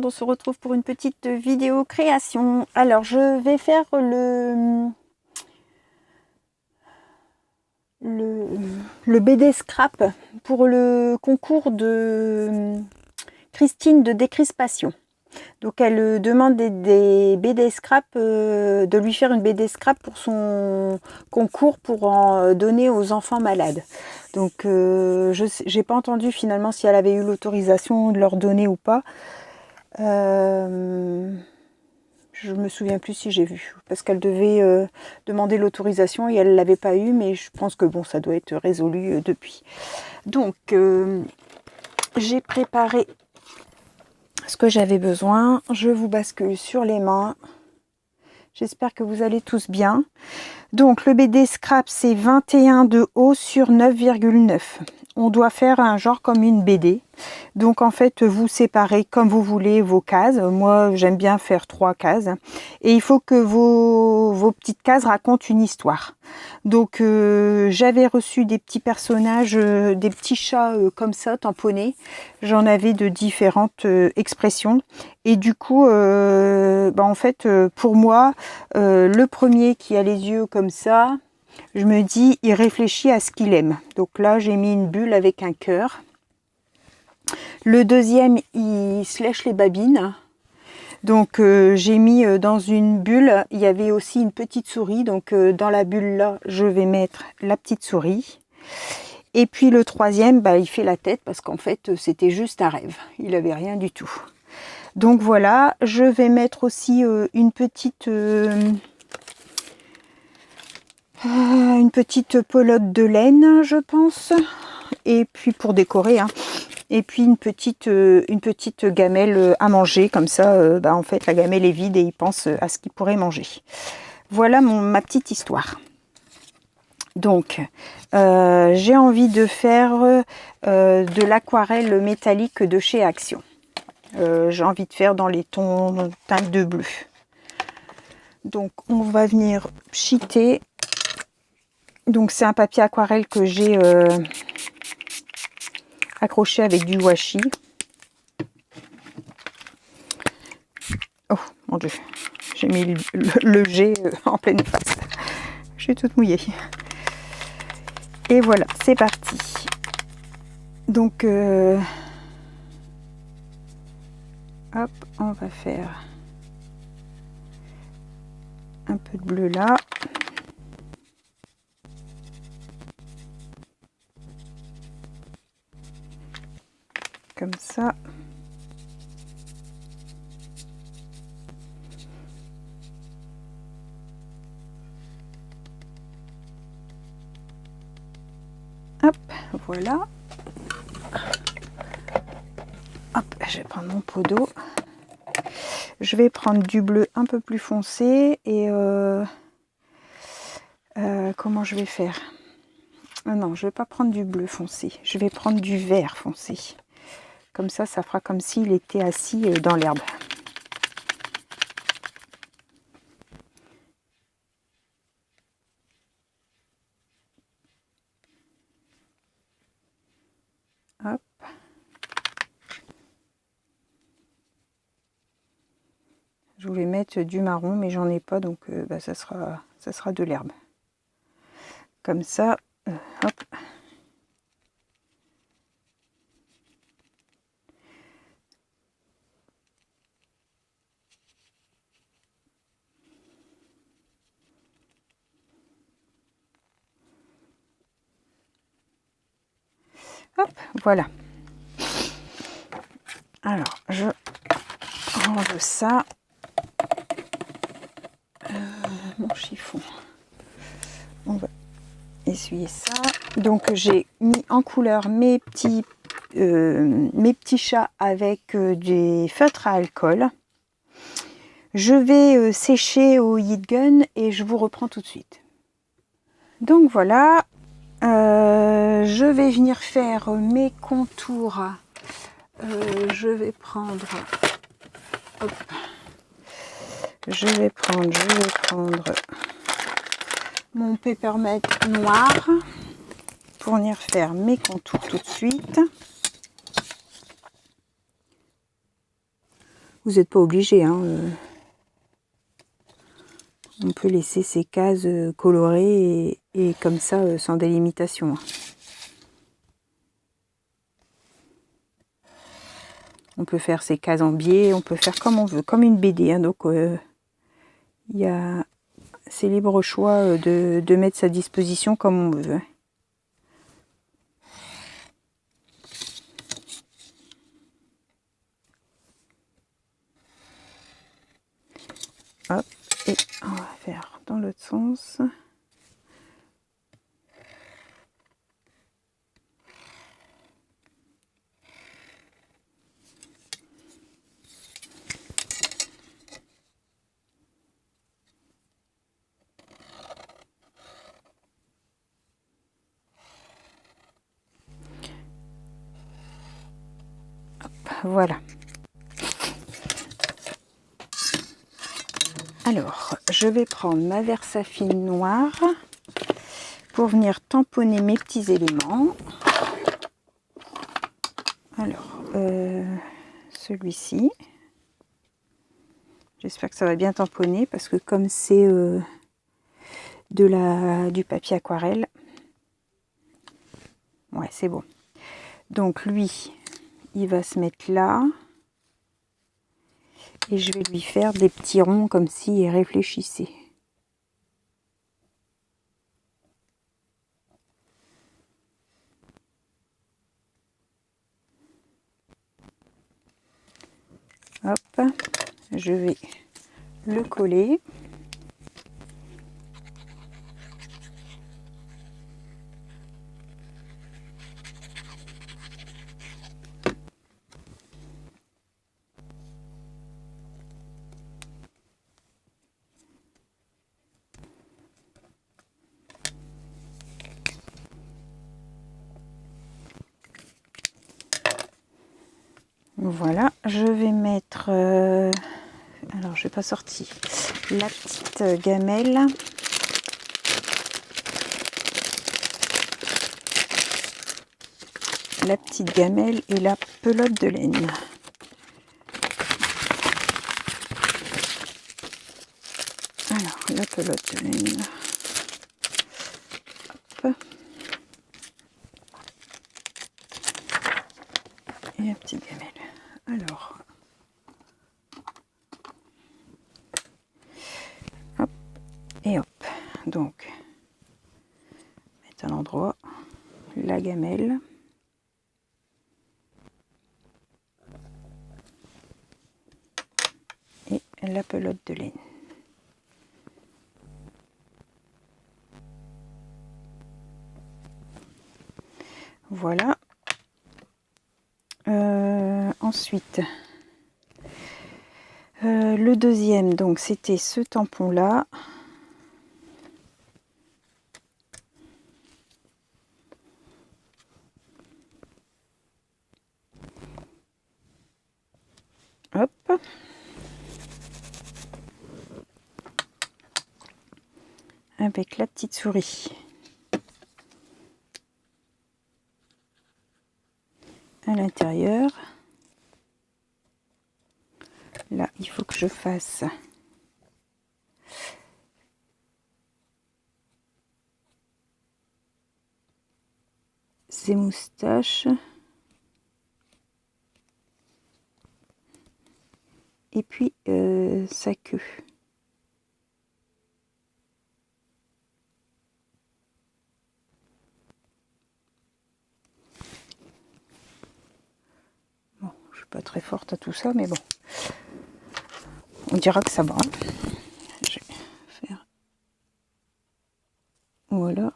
On se retrouve pour une petite vidéo création. Alors je vais faire le BD scrap pour le concours de Christine de décrispation. Donc elle demande des BD scrap, de lui faire une BD scrap pour son concours pour en donner aux enfants malades. Donc j'ai pas entendu finalement si elle avait eu l'autorisation de leur donner ou pas. Je me souviens plus si j'ai vu, parce qu'elle devait demander l'autorisation et elle l'avait pas eu, mais je pense que bon, ça doit être résolu depuis. Donc j'ai préparé ce que j'avais besoin. Je vous bascule sur les mains. J'espère que vous allez tous bien. Donc le BD scrap, c'est 21 de haut sur 9,9. On doit faire un genre comme une BD. Donc en fait, vous séparez comme vous voulez vos cases. Moi, j'aime bien faire 3 cases. Et il faut que vos petites cases racontent une histoire. Donc j'avais reçu des petits personnages, des petits chats comme ça, tamponnés. J'en avais de différentes expressions. Et du coup, en fait, pour moi, le premier qui a les yeux comme ça, je me dis, il réfléchit à ce qu'il aime. Donc là, j'ai mis une bulle avec un cœur. Le deuxième, il se lèche les babines. Donc j'ai mis dans une bulle, il y avait aussi une petite souris. Donc dans la bulle là, je vais mettre la petite souris. Et puis le troisième, il fait la tête parce qu'en fait, c'était juste un rêve. Il n'avait rien du tout. Donc voilà, je vais mettre aussi une petite pelote de laine, je pense. Et puis pour décorer, hein. Et puis une petite gamelle à manger, comme ça, en fait, la gamelle est vide et il pense à ce qu'il pourrait manger. Voilà ma petite histoire. Donc, j'ai envie de faire de l'aquarelle métallique de chez Action. J'ai envie de faire dans les tons teintes de bleu. Donc, on va venir pchiter. Donc, c'est un papier aquarelle que j'ai accroché avec du washi. Oh mon dieu, j'ai mis le jet en pleine face. Je suis toute mouillée. Et voilà, c'est parti. Donc, hop, on va faire un peu de bleu là. Comme ça. Hop, voilà. Hop, je vais prendre mon pot d'eau. Je vais prendre du bleu un peu plus foncé et comment je vais faire? Non, je vais pas prendre du bleu foncé. Je vais prendre du vert foncé. Comme ça, ça fera comme s'il était assis dans l'herbe. Hop. Je voulais mettre du marron, mais j'en ai pas, donc ça sera de l'herbe. Comme ça, hop. Hop, voilà. Alors, je range ça. Mon chiffon. On va essuyer ça. Donc, j'ai mis en couleur mes petits chats avec des feutres à alcool. Je vais sécher au heat gun et je vous reprends tout de suite. Donc, voilà. Je vais venir faire mes contours. Je vais prendre mon Peppermint noir pour venir faire mes contours tout de suite. Vous n'êtes pas obligé, hein. On peut laisser ces cases colorées et comme ça, sans délimitation. On peut faire ces cases en biais, on peut faire comme on veut, comme une BD. Hein. Donc, c'est libre choix de mettre sa disposition comme on veut. Hop, et on va faire dans l'autre sens. Hop, voilà. Alors, je vais prendre ma Versafine noire pour venir tamponner mes petits éléments. Alors, celui-ci, j'espère que ça va bien tamponner parce que comme c'est du papier aquarelle, ouais, c'est bon. Donc lui, il va se mettre là. Et je vais lui faire des petits ronds comme s'il réfléchissait. Hop, je vais le coller. Voilà, je vais mettre, alors je n'ai pas sorti, la petite gamelle. La petite gamelle et la pelote de laine. Alors, la pelote de laine. Hop. Et la petite gamelle. Alors, hop et hop. Donc, mettre à l'endroit la gamelle. Et la pelote de laine. Voilà. Ensuite, le deuxième, donc c'était ce tampon là. Hop. Avec la petite souris. À l'intérieur. Là, il faut que je fasse ses moustaches. Et puis sa queue. Bon, je suis pas très forte à tout ça, mais bon. On dira que ça va. Je vais faire. Voilà.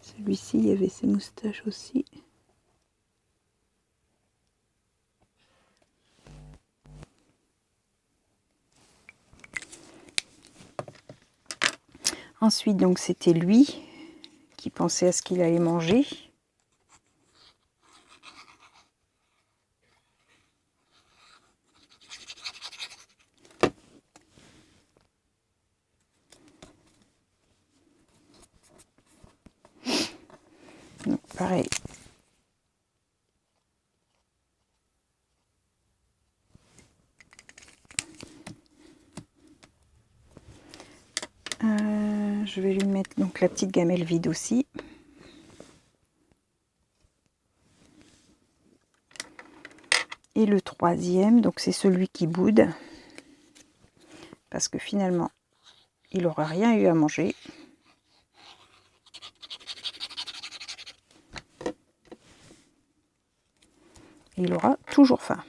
Celui-ci, il y avait ses moustaches aussi. Ensuite, donc, c'était lui qui pensait à ce qu'il allait manger. pareil. Je vais lui mettre donc la petite gamelle vide aussi. Et le troisième, donc c'est celui qui boude. Parce que finalement, il n'aura rien eu à manger. Et il aura toujours faim.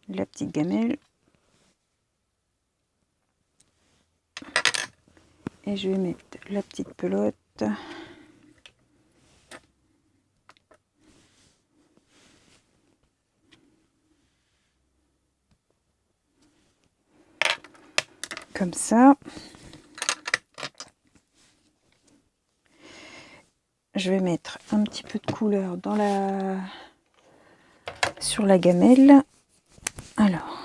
La petite gamelle. Et je vais mettre la petite pelote. Comme ça. Je vais mettre un petit peu de couleur dans sur la gamelle. Alors.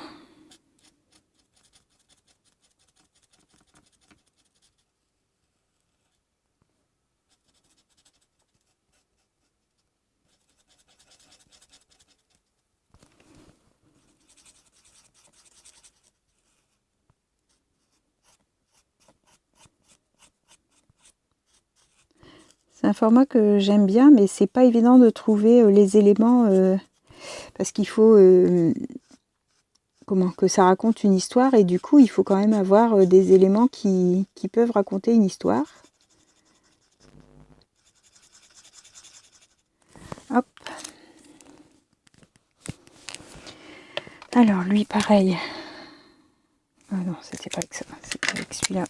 C'est un format que j'aime bien, mais c'est pas évident de trouver les éléments parce qu'il faut que ça raconte une histoire et du coup il faut quand même avoir des éléments qui peuvent raconter une histoire. Hop. Alors lui pareil. Ah non, c'était pas avec ça, c'était avec celui-là.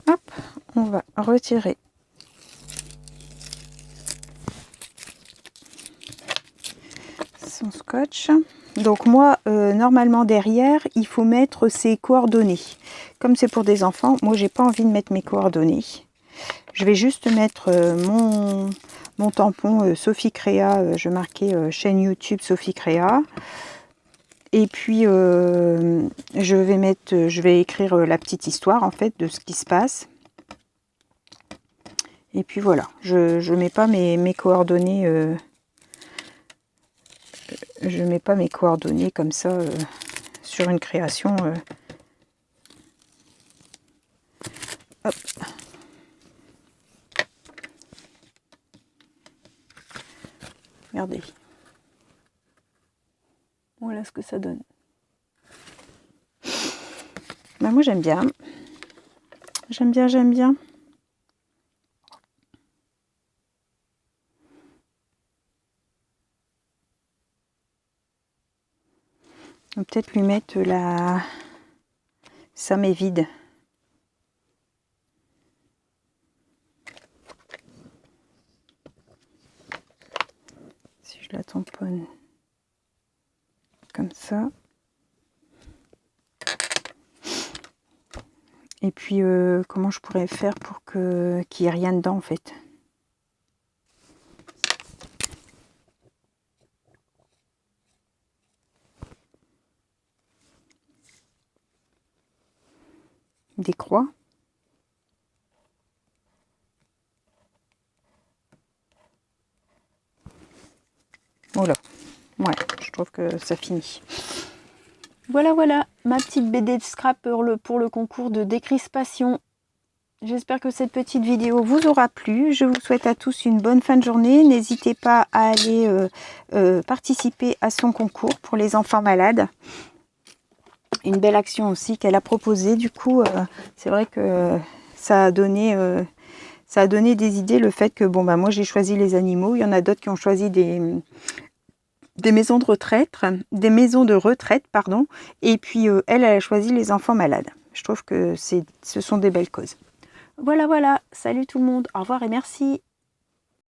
Hop, on va retirer son scotch. Donc moi, normalement derrière, il faut mettre ses coordonnées. Comme c'est pour des enfants, moi j'ai pas envie de mettre mes coordonnées. Je vais juste mettre mon tampon Sophie Créa. Je marquais chaîne YouTube Sophie Créa. Et puis je vais écrire la petite histoire en fait de ce qui se passe. Et puis voilà, je mets pas mes coordonnées. Je mets pas mes coordonnées comme ça sur une création. Hop. Regardez. Voilà ce que ça donne. Ben moi j'aime bien. J'aime bien, j'aime bien. On va peut-être lui mettre la... Ça m'est vide. Si je la tamponne comme ça. Et puis, comment je pourrais faire pour qu'il n'y ait rien dedans, en fait. Des croix. Voilà. Ouais, je trouve que ça finit. Voilà, voilà, ma petite BD de scrap pour le concours de décrispation. J'espère que cette petite vidéo vous aura plu. Je vous souhaite à tous une bonne fin de journée. N'hésitez pas à aller participer à son concours pour les enfants malades. Une belle action aussi qu'elle a proposée. Du coup, c'est vrai que ça a donné des idées. Le fait que, bon, bah, moi j'ai choisi les animaux. Il y en a d'autres qui ont choisi des maisons de retraite, pardon. Et puis, elle a choisi les enfants malades. Je trouve que ce sont des belles causes. Voilà, voilà. Salut tout le monde. Au revoir et merci.